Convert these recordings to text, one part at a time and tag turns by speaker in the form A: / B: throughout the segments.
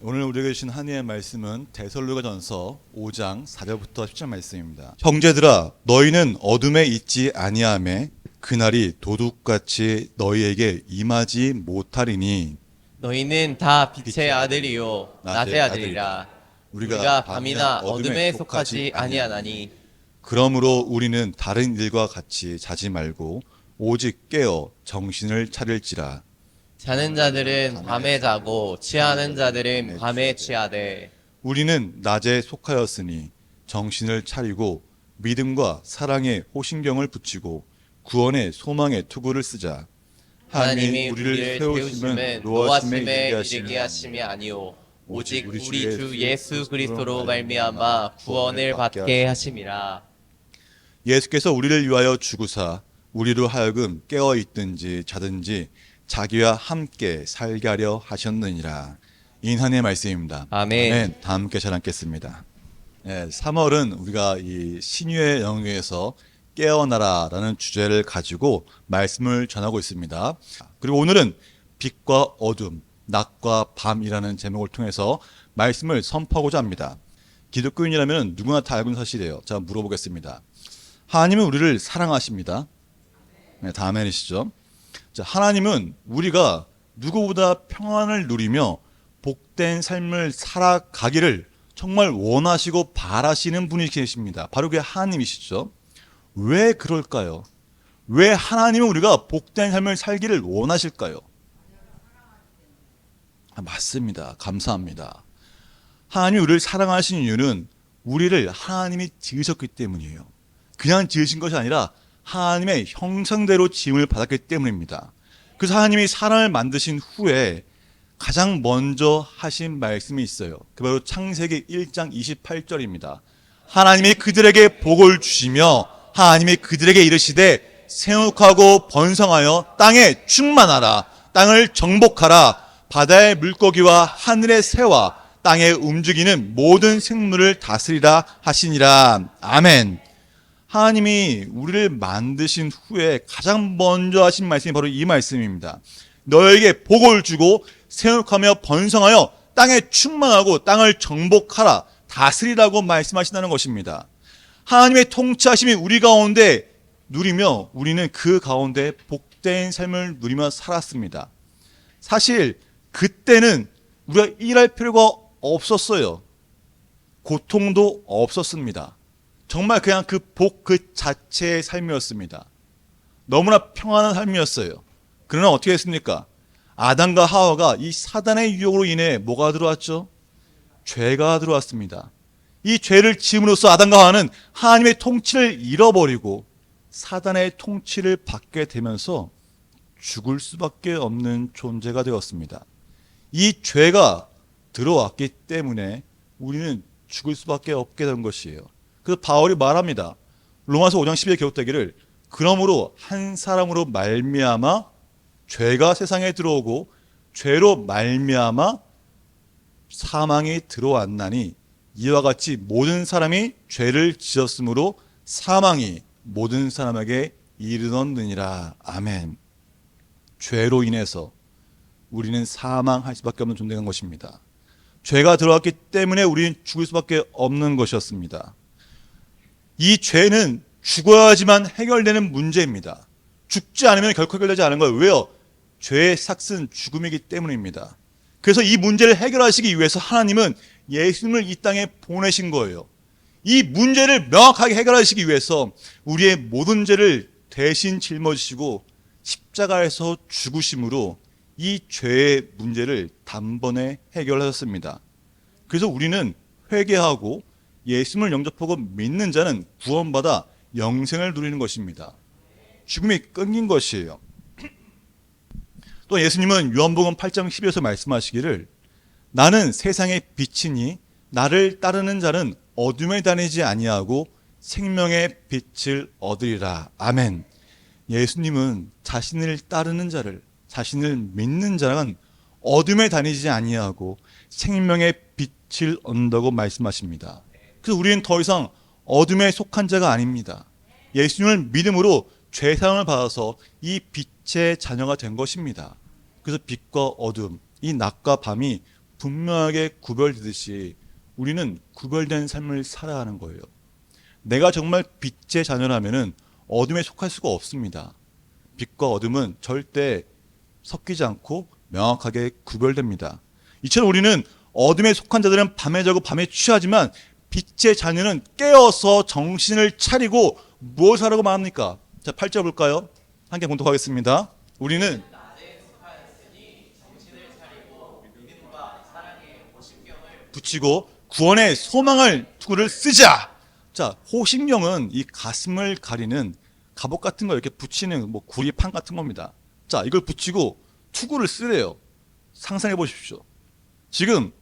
A: 오늘 우리에게 주신 하나님의 말씀은 데살로니가전서 5장 4절부터 10절 말씀입니다. 형제들아 너희는 어둠에 있지 아니하매 그날이 도둑같이 너희에게 임하지 못하리니
B: 너희는 다 빛의 아들이요 낮의 아들이라. 우리가 밤이나 어둠에 속하지 아니하나니.
A: 그러므로 우리는 다른 일과 같이 자지 말고 오직 깨어 정신을 차릴지라.
B: 자는 자들은 밤에 자고 취하는 자들은 밤에 취하되.
A: 우리는 낮에 속하였으니 정신을 차리고 믿음과 사랑에 호신경을 붙이고 구원의 소망의 투구를 쓰자.
B: 하나님이 우리를 세우심은 노하심에 이르게 하심이 아니요 오직 우리 주 예수 그리스도로 말미암아 구원을 받게 하심이라.
A: 예수께서 우리를 위하여 죽으사 우리로 하여금 깨어 있든지 자든지 자기와 함께 살게 하려 하셨느니라. 인한의 말씀입니다.
B: 아멘.
A: 다 함께 잘 앉겠습니다. 3월은 우리가 이 신유의 영역에서 깨어나라라는 주제를 가지고 말씀을 전하고 있습니다. 그리고 오늘은 빛과 어둠, 낮과 밤이라는 제목을 통해서 말씀을 선포하고자 합니다. 기독교인이라면 누구나 다 알고 있는 사실이에요. 자, 물어보겠습니다. 하나님은 우리를 사랑하십니다. 다 아멘이시죠? 자, 하나님은 우리가 누구보다 평안을 누리며 복된 삶을 살아가기를 정말 원하시고 바라시는 분이 계십니다. 바로 그게 하나님이시죠. 왜 그럴까요? 왜 하나님은 우리가 복된 삶을 살기를 원하실까요? 맞습니다. 감사합니다. 하나님이 우리를 사랑하시는 이유는 우리를 하나님이 지으셨기 때문이에요. 그냥 지으신 것이 아니라 하나님의 형상대로 지음을 받았기 때문입니다. 그래서 하나님이 사람을 만드신 후에 가장 먼저 하신 말씀이 있어요. 그 바로 창세기 1장 28절입니다. 하나님이 그들에게 복을 주시며 하나님이 그들에게 이르시되 생육하고 번성하여 땅에 충만하라. 땅을 정복하라. 바다의 물고기와 하늘의 새와 땅에 움직이는 모든 생물을 다스리라 하시니라. 아멘. 하나님이 우리를 만드신 후에 가장 먼저 하신 말씀이 바로 이 말씀입니다. 너에게 복을 주고 생육하며 번성하여 땅에 충만하고 땅을 정복하라. 다스리라고 말씀하신다는 것입니다. 하나님의 통치하심이 우리 가운데 누리며 우리는 그 가운데 복된 삶을 누리며 살았습니다. 사실 그때는 우리가 일할 필요가 없었어요. 고통도 없었습니다. 정말 그냥 그 복 그 자체의 삶이었습니다. 너무나 평안한 삶이었어요. 그러나 어떻게 했습니까? 아담과 하와가 이 사단의 유혹으로 인해 뭐가 들어왔죠? 죄가 들어왔습니다. 이 죄를 지음으로써 아담과 하와는 하나님의 통치를 잃어버리고 사단의 통치를 받게 되면서 죽을 수밖에 없는 존재가 되었습니다. 이 죄가 들어왔기 때문에 우리는 죽을 수밖에 없게 된 것이에요. 그래서 바울이 말합니다. 로마서 5장 12절 기록되기를 그러므로 한 사람으로 말미암아 죄가 세상에 들어오고 죄로 말미암아 사망이 들어왔나니 이와 같이 모든 사람이 죄를 지었으므로 사망이 모든 사람에게 이르렀느니라. 아멘. 죄로 인해서 우리는 사망할 수밖에 없는 존재인 것입니다. 죄가 들어왔기 때문에 우리는 죽을 수밖에 없는 것이었습니다. 이 죄는 죽어야지만 해결되는 문제입니다. 죽지 않으면 결코 해결되지 않은 거예요. 왜요? 죄의 삭은 죽음이기 때문입니다. 그래서 이 문제를 해결하시기 위해서 하나님은 예수님을 이 땅에 보내신 거예요. 이 문제를 명확하게 해결하시기 위해서 우리의 모든 죄를 대신 짊어지시고 십자가에서 죽으심으로 이 죄의 문제를 단번에 해결하셨습니다. 그래서 우리는 회개하고 예수님을 영접하고 믿는 자는 구원받아 영생을 누리는 것입니다. 죽음이 끊긴 것이에요. 또 예수님은 요한복음 8장 12절에서 말씀하시기를 나는 세상의 빛이니 나를 따르는 자는 어둠에 다니지 아니하고 생명의 빛을 얻으리라. 아멘. 예수님은 자신을 따르는 자를, 자신을 믿는 자는 어둠에 다니지 아니하고 생명의 빛을 얻는다고 말씀하십니다. 그래서 우리는 더 이상 어둠에 속한 자가 아닙니다. 예수님을 믿음으로 죄사함을 받아서 이 빛의 자녀가 된 것입니다. 그래서 빛과 어둠, 이 낮과 밤이 분명하게 구별되듯이 우리는 구별된 삶을 살아야 하는 거예요. 내가 정말 빛의 자녀라면은 어둠에 속할 수가 없습니다. 빛과 어둠은 절대 섞이지 않고 명확하게 구별됩니다. 이처럼 우리는 어둠에 속한 자들은 밤에 자고 밤에 취하지만 빛의 자녀는 깨어서 정신을 차리고 무엇을 하라고 말합니까? 자, 8절 볼까요? 함께 공독하겠습니다. 우리는 붙이고 구원의 소망을 투구를 쓰자. 자, 호식령은 이 가슴을 가리는 갑옷 같은 거 이렇게 붙이는 뭐 구리판 같은 겁니다. 자, 이걸 붙이고 투구를 쓰래요. 상상해 보십시오. 지금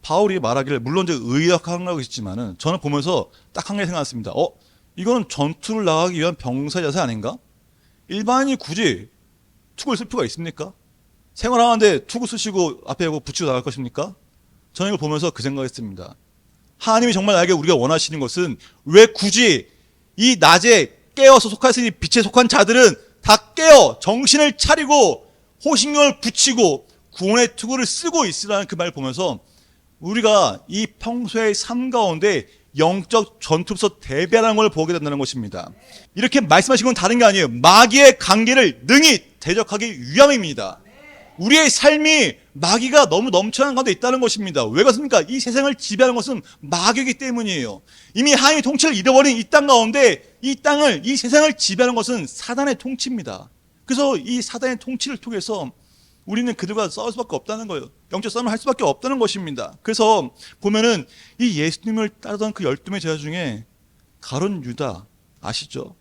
A: 바울이 말하기를 물론 이제 의역하고 있지만은 저는 보면서 딱 한 개 생각했습니다. 이거는 전투를 나가기 위한 병사의 자세 아닌가? 일반인이 굳이 투구를 쓸 필요가 있습니까? 생활하는데 투구 쓰시고 앞에 뭐 붙이고 나갈 것입니까? 저는 이걸 보면서 그 생각했습니다. 하나님이 정말 나에게 우리가 원하시는 것은 왜 굳이 이 낮에 깨어서 속하였으니 빛에 속한 자들은 다 깨어 정신을 차리고 호식령을 붙이고 구원의 투구를 쓰고 있으라는 그 말을 보면서 우리가 이 평소의 삶 가운데 영적 전투로서 대변하는 걸 보게 된다는 것입니다. 이렇게 말씀하신 건 다른 게 아니에요. 마귀의 관계를 능히 대적하기 위함입니다. 우리의 삶이 마귀가 너무 넘쳐나는 가운데 있다는 것입니다. 왜 그렇습니까? 이 세상을 지배하는 것은 마귀이기 때문이에요. 이미 하나님의 통치를 잃어버린 이 땅 가운데 이 세상을 지배하는 것은 사단의 통치입니다. 그래서 이 사단의 통치를 통해서 우리는 그들과 싸울 수밖에 없다는 거예요. 영적 싸움을 할 수밖에 없다는 것입니다. 그래서 보면은 이 예수님을 따르던 그 12명의 제자 중에 가룟 유다 아시죠?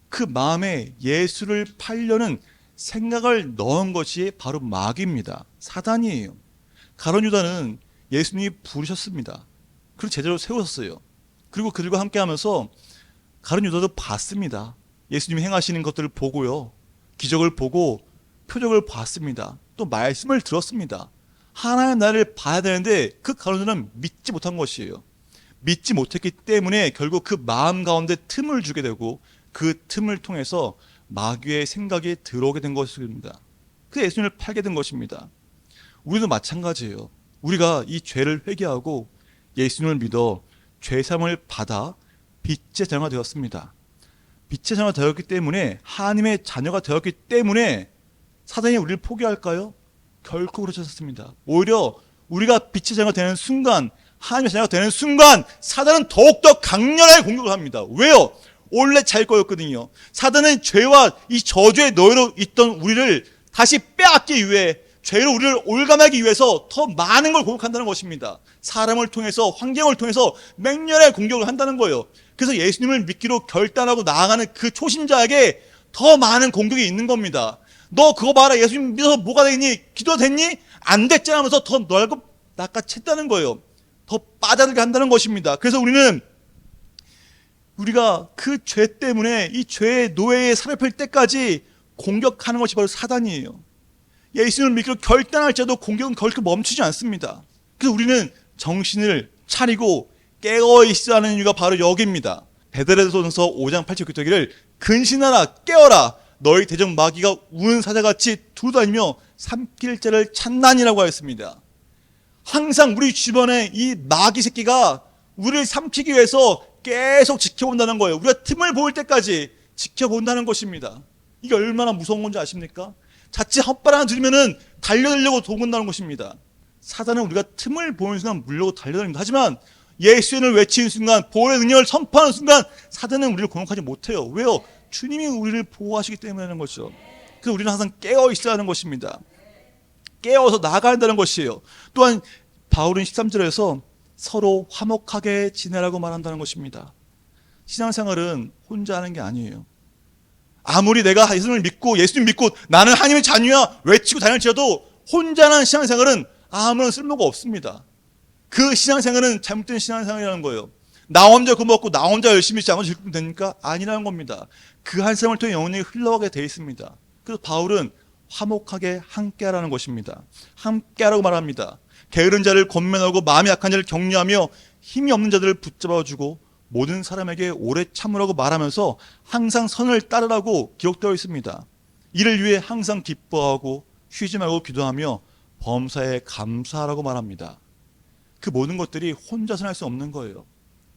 A: 그 마음에 예수를 팔려는 생각을 넣은 것이 바로 마귀입니다. 사단이에요. 가룟 유다는 예수님이 부르셨습니다. 그리고 제자로 세우셨어요. 그리고 그들과 함께 하면서 가룟 유다도 봤습니다. 예수님이 행하시는 것들을 보고요. 기적을 보고 표적을 봤습니다. 또 말씀을 들었습니다. 하나의 나를 봐야 되는데 그 가룟 유다는 믿지 못한 것이에요. 믿지 못했기 때문에 결국 그 마음 가운데 틈을 주게 되고 그 틈을 통해서 마귀의 생각이 들어오게 된 것입니다. 그래서 예수님을 팔게 된 것입니다. 우리도 마찬가지예요. 우리가 이 죄를 회개하고 예수님을 믿어 죄사함을 받아 빛의 자녀가 되었습니다. 빛의 자녀가 되었기 때문에 하나님의 자녀가 되었기 때문에 사단이 우리를 포기할까요? 결코 그렇지 않습니다. 오히려 우리가 빛의 자녀가 되는 순간, 하나님의 자녀가 되는 순간 사단은 더욱더 강렬하게 공격을 합니다. 왜요? 원래 잘 거였거든요. 사단은 죄와 이 저주의 노예로 있던 우리를 다시 빼앗기 위해 죄로 우리를 올감하기 위해서 더 많은 걸 공격한다는 것입니다. 사람을 통해서 환경을 통해서 맹렬하게 공격을 한다는 거예요. 그래서 예수님을 믿기로 결단하고 나아가는 그 초신자에게 더 많은 공격이 있는 겁니다. 너 그거 봐라. 예수님 믿어서 뭐가 되니? 기도 됐니? 안 됐잖아 하면서 더 넓고 낚아챘다는 거예요. 더 빠져들게 한다는 것입니다. 그래서 우리가 그 죄 때문에 이 죄의 노예에 사로잡힐 때까지 공격하는 것이 바로 사단이에요. 예수님을 믿기로 결단할지라도 공격은 결코 멈추지 않습니다. 그래서 우리는 정신을 차리고 깨어 있어야 하는 이유가 바로 여기입니다. 베드로전서 5장 8절 기도하기를 근신하라 깨어라 너희 대적 마귀가 우는 사자같이 두루다니며 삼킬 자를 찾나니라고 하였습니다. 항상 우리 주변에 이 마귀 새끼가 우리를 삼키기 위해서 계속 지켜본다는 거예요. 우리가 틈을 보일 때까지 지켜본다는 것입니다. 이게 얼마나 무서운 건지 아십니까? 자칫 헛발 하나 들으면은 달려들려고 도군다는 것입니다. 사단은 우리가 틈을 보는 순간 물려고 달려다닙니다. 하지만 예수의 이름을 외치는 순간, 보혈의 능력을 선포하는 순간 사단은 우리를 공격하지 못해요. 왜요? 주님이 우리를 보호하시기 때문에 하는 거죠. 그래서 우리는 항상 깨어 있어야 하는 것입니다. 깨어서 나가야 한다는 것이에요. 또한 바울은 13절에서 서로 화목하게 지내라고 말한다는 것입니다. 신앙생활은 혼자 하는 게 아니에요. 아무리 내가 예수님을 믿고 예수님 믿고 나는 하나님의 자녀야 외치고 다닐지라도 혼자 하는 신앙생활은 아무런 쓸모가 없습니다. 그 신앙생활은 잘못된 신앙생활이라는 거예요. 나 혼자 그거 먹고 나 혼자 열심히 하면 즐기면 됩니까? 아니라는 겁니다. 그 한 사람을 통해 영혼이 흘러가게 되어 있습니다. 그래서 바울은 화목하게 함께하라는 것입니다. 함께하라고 말합니다. 게으른 자를 권면하고 마음이 약한 자를 격려하며 힘이 없는 자들을 붙잡아주고 모든 사람에게 오래 참으라고 말하면서 항상 선을 따르라고 기록되어 있습니다. 이를 위해 항상 기뻐하고 쉬지 말고 기도하며 범사에 감사하라고 말합니다. 그 모든 것들이 혼자서는 할 수 없는 거예요.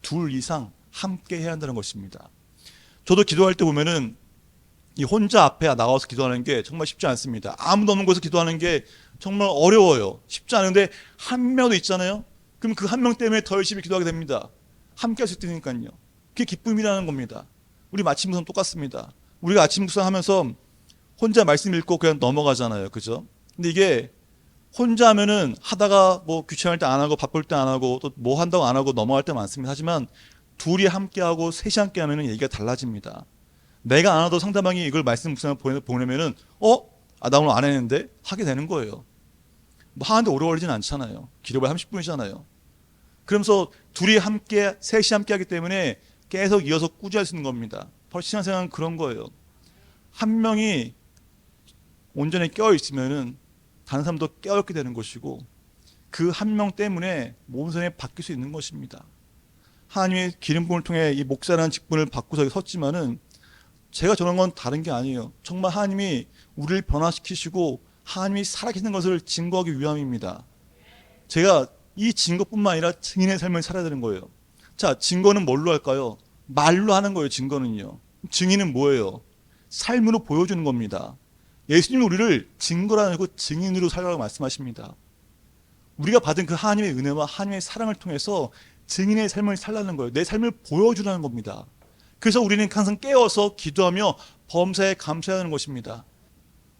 A: 둘 이상 함께 해야 한다는 것입니다. 저도 기도할 때 보면은 이 혼자 앞에 나가서 기도하는 게 정말 쉽지 않습니다. 아무도 없는 곳에서 기도하는 게 정말 어려워요. 쉽지 않은데 한 명도 있잖아요. 그럼 그 한 명 때문에 더 열심히 기도하게 됩니다. 함께 할 수 있으니까요. 그게 기쁨이라는 겁니다. 우리 아침 묵상 똑같습니다. 우리가 아침 묵상 하면서 혼자 말씀 읽고 그냥 넘어가잖아요. 그죠? 근데 이게 혼자 하면은 하다가 뭐 귀찮을 때 안 하고 바쁠 때 안 하고 또 뭐 한다고 안 하고 넘어갈 때 많습니다. 하지만 둘이 함께하고 셋이 함께하면은 얘기가 달라집니다. 내가 안 하도 상대방이 이걸 말씀 묵상을 보내면은 나 오늘 안 했는데 하게 되는 거예요. 뭐 하는데 오래 걸리진 않잖아요. 길어봐야 30분이잖아요. 그러면서 둘이 함께 셋이 함께 하기 때문에 계속 이어서 꾸준히 할 수 있는 겁니다. 바로 신앙생활은 그런 거예요. 한 명이 온전히 깨어 있으면은 다른 사람도 깨어있게 되는 것이고 그 한 명 때문에 모든 사람이 바뀔 수 있는 것입니다. 하나님의 기름 부음을 통해 이 목사라는 직분을 받고서 섰지만은 제가 저런 건 다른 게 아니에요. 정말 하나님이 우리를 변화시키시고 하나님이 살아계시는 것을 증거하기 위함입니다. 제가 이 증거뿐만 아니라 증인의 삶을 살아야 되는 거예요. 자, 증거는 뭘로 할까요? 말로 하는 거예요. 증거는요. 증인은 뭐예요? 삶으로 보여주는 겁니다. 예수님이 우리를 증거로 아니고 증인으로 살라고 말씀하십니다. 우리가 받은 그 하나님의 은혜와 하나님의 사랑을 통해서 증인의 삶을 살라는 거예요. 내 삶을 보여주라는 겁니다. 그래서 우리는 항상 깨어서 기도하며 범사에 감사하는 것입니다.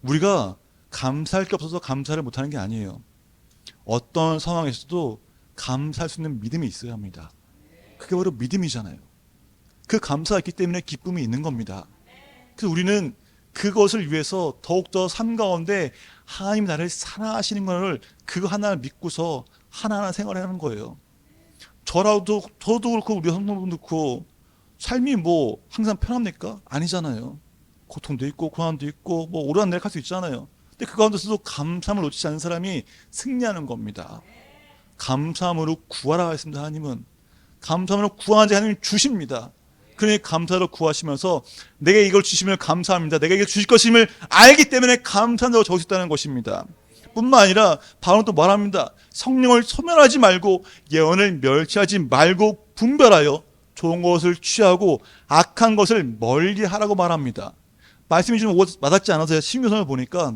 A: 우리가 감사할 게 없어서 감사를 못하는 게 아니에요. 어떤 상황에서도 감사할 수 있는 믿음이 있어야 합니다. 그게 바로 믿음이잖아요. 그 감사가 있기 때문에 기쁨이 있는 겁니다. 그래서 우리는 그것을 위해서 더욱더 삶 가운데 하나님 나를 사랑하시는 것을 그거 하나를 믿고서 하나하나 생활하는 거예요. 저도 그렇고 우리 성도분도 그렇고 삶이 뭐 항상 편합니까? 아니잖아요. 고통도 있고 고난도 있고 뭐 오르락내리락 할 수 있잖아요. 근데 그 가운데서도 감사함을 놓치지 않는 사람이 승리하는 겁니다. 감사함으로 구하라 했습니다. 하나님은 감사함으로 구하는 자 하나님 주십니다. 그러니 감사로 구하시면서 내게 이걸 주시면 감사합니다. 내가 이걸 주실 것임을 알기 때문에 감사한다고 적을 수 있다는 것입니다. 뿐만 아니라 바울은 또 말합니다. 성령을 소멸하지 말고 예언을 멸시하지 말고 분별하여 좋은 것을 취하고 악한 것을 멀리하라고 말합니다. 말씀이 좀 와닿지 않아서 신규성을 보니까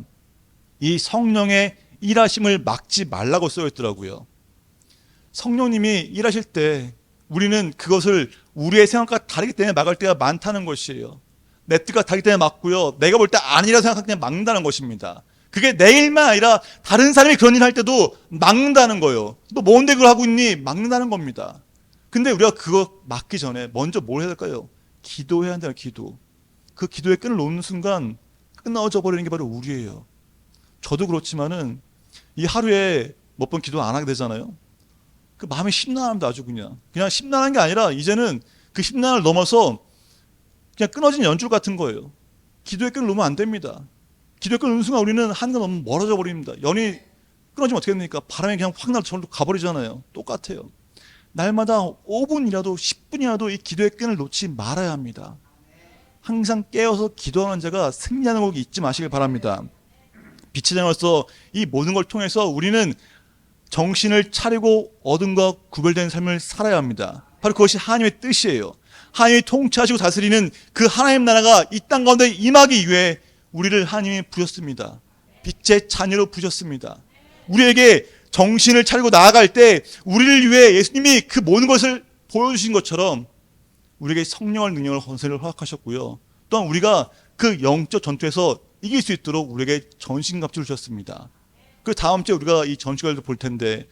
A: 이 성령의 일하심을 막지 말라고 쓰여 있더라고요. 성령님이 일하실 때 우리는 그것을 우리의 생각과 다르기 때문에 막을 때가 많다는 것이에요. 내 뜻과 다르기 때문에 막고요. 내가 볼 때 아니라 생각하기 때문에 막는다는 것입니다. 그게 내 일만 아니라 다른 사람이 그런 일 할 때도 막는다는 거예요. 너 뭔데 그걸 하고 있니? 막는다는 겁니다. 근데 우리가 그거 막기 전에 먼저 뭘 해야 될까요? 기도해야 한다는 기도. 그 기도의 끈을 놓는 순간 끊어져 버리는 게 바로 우리예요. 저도 그렇지만은 이 하루에 몇 번 기도 안 하게 되잖아요. 그 마음이 심란합니다. 아주 그냥 심란한 게 아니라 이제는 그 심란을 넘어서 그냥 끊어진 연줄 같은 거예요. 기도의 끈을 놓으면 안 됩니다. 기도의 끈을 놓는 순간 우리는 하나님과 너무 멀어져 버립니다. 연이 끊어지면 어떻게 됩니까? 바람이 그냥 확 나서 저절로 가버리잖아요. 똑같아요. 날마다 5분이라도 10분이라도 이 기도의 끈을 놓지 말아야 합니다. 항상 깨어서 기도하는 자가 승리하는 걸 잊지 마시길 바랍니다. 빛의 장으로서 이 모든 걸 통해서 우리는 정신을 차리고 어둠과 구별된 삶을 살아야 합니다. 바로 그것이 하나님의 뜻이에요. 하나님이 통치하시고 다스리는 그 하나님 나라가 이 땅 가운데 임하기 위해 우리를 하나님이 부르셨습니다. 빛의 자녀로 부르셨습니다. 우리에게 정신을 차리고 나아갈 때 우리를 위해 예수님이 그 모든 것을 보여주신 것처럼 우리에게 성령의 능력을 권세를 허락하셨고요. 또한 우리가 그 영적 전투에서 이길 수 있도록 우리에게 전신갑주를 주셨습니다. 그 다음 주에 우리가 이 전시관을 볼 텐데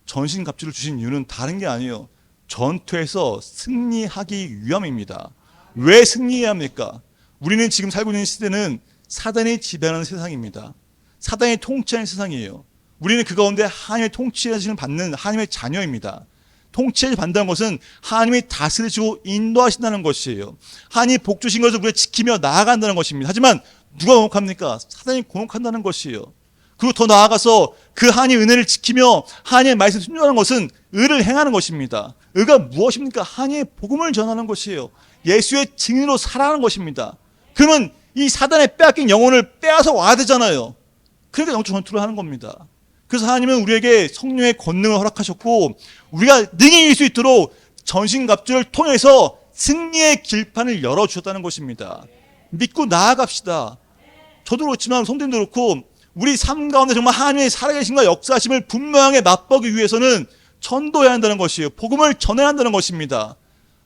A: 전신갑주를 주신 이유는 다른 게 아니에요. 전투에서 승리하기 위함입니다. 왜 승리해야 합니까? 우리는 지금 살고 있는 시대는 사단이 지배하는 세상입니다. 사단이 통치하는 세상이에요. 우리는 그 가운데 하나님의 통치하심을 받는 하나님의 자녀입니다. 통치를 받는다는 것은 하나님이 다스리시고 인도하신다는 것이에요. 하나님이 복 주신 것을 우리가 지키며 나아간다는 것입니다. 하지만 누가 공혹합니까? 사단이 공혹한다는 것이에요. 그리고 더 나아가서 그 하나님의 은혜를 지키며 하나님의 말씀을 순종하는 것은 의를 행하는 것입니다. 의가 무엇입니까? 하나님의 복음을 전하는 것이에요. 예수의 증인으로 살아가는 것입니다. 그러면 이 사단의 빼앗긴 영혼을 빼앗아 와야 되잖아요. 그러니까 영적 전투를 하는 겁니다. 그래서 하나님은 우리에게 성령의 권능을 허락하셨고 우리가 능히 이길 수 있도록 전신갑주를 통해서 승리의 길판을 열어주셨다는 것입니다. 믿고 나아갑시다. 저도 그렇지만 성도님도 그렇고 우리 삶 가운데 정말 하나님의 살아계심과 역사하심을 분명하게 맛보기 위해서는 전도해야 한다는 것이에요. 복음을 전해야 한다는 것입니다.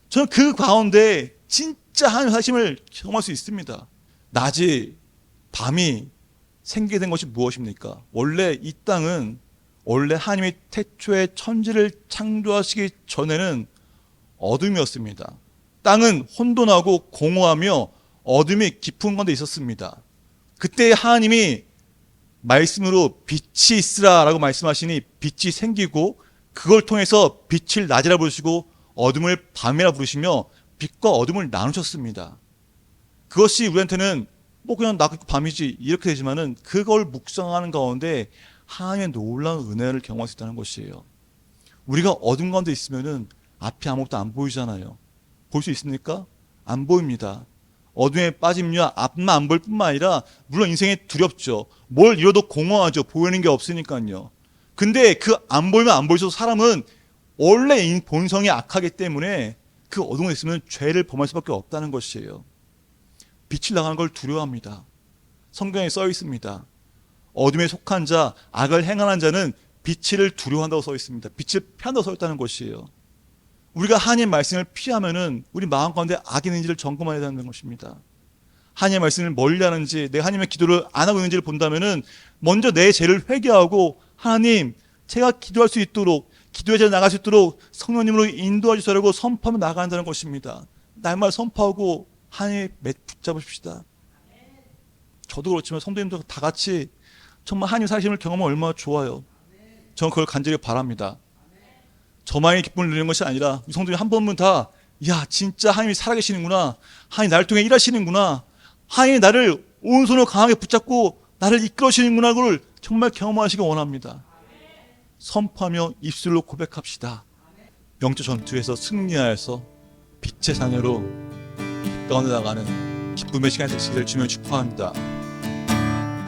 A: 저는 그 가운데 진짜 하나님의 살아계심을 경험할 수 있습니다. 낮이 밤이 생기게 된 것이 무엇입니까? 원래 이 땅은 원래 하나님이 태초에 천지를 창조하시기 전에는 어둠이었습니다. 땅은 혼돈하고 공허하며 어둠이 깊은 건데 있었습니다. 그때 하나님이 말씀으로 빛이 있으라 라고 말씀하시니 빛이 생기고 그걸 통해서 빛을 낮이라 부르시고 어둠을 밤이라 부르시며 빛과 어둠을 나누셨습니다. 그것이 우리한테는 뭐 그냥 낮고 밤이지 이렇게 되지만은 그걸 묵상하는 가운데 하나님의 놀라운 은혜를 경험할 수 있다는 것이에요. 우리가 어둠 가운데 있으면은 앞이 아무것도 안 보이잖아요. 볼 수 있습니까? 안 보입니다. 어둠에 빠지면 앞만 안 보일 뿐만 아니라 물론 인생이 두렵죠. 뭘 이뤄도 공허하죠. 보이는 게 없으니까요. 근데 그 안 보이면 안 보이셔도 사람은 원래 본성이 악하기 때문에 그 어둠에 있으면 죄를 범할 수밖에 없다는 것이에요. 빛을 나가는 걸 두려워합니다. 성경에 써 있습니다. 어둠에 속한 자, 악을 행하는 자는 빛을 두려워한다고 써 있습니다. 빛을 피한다고 써 있다는 것이에요. 우리가 하나님의 말씀을 피하면은 우리 마음 가운데 악이 있는지를 점검해야 되는 것입니다. 하나님의 말씀을 멀리하는지, 내가 하나님의 기도를 안 하고 있는지를 본다면은 먼저 내 죄를 회개하고 하나님, 제가 기도할 수 있도록, 기도의 자리에 나갈 수 있도록 성령님으로 인도해 주시라고 선포하며 나간다는 것입니다. 날마다 선포하고 하나님 붙잡으십시다. 저도 그렇지만 성도님도 다 같이 정말 하나님 살아계심을 경험하면 얼마나 좋아요. 저는 그걸 간절히 바랍니다. 저만의 기쁨을 누리는 것이 아니라 우리 성도님 한 번만 다, 야 진짜 하나님이 살아계시는구나, 하나님 나를 통해 일하시는구나, 하나님이 나를 오른손으로 강하게 붙잡고 나를 이끌어주시는구나, 그걸 정말 경험하시기 원합니다. 선포하며 입술로 고백합시다. 영적 전투에서 승리하여서 빛의 자녀로 빛 가운데 나가는 기쁨의 시간이 되시기를 주며 축복합니다.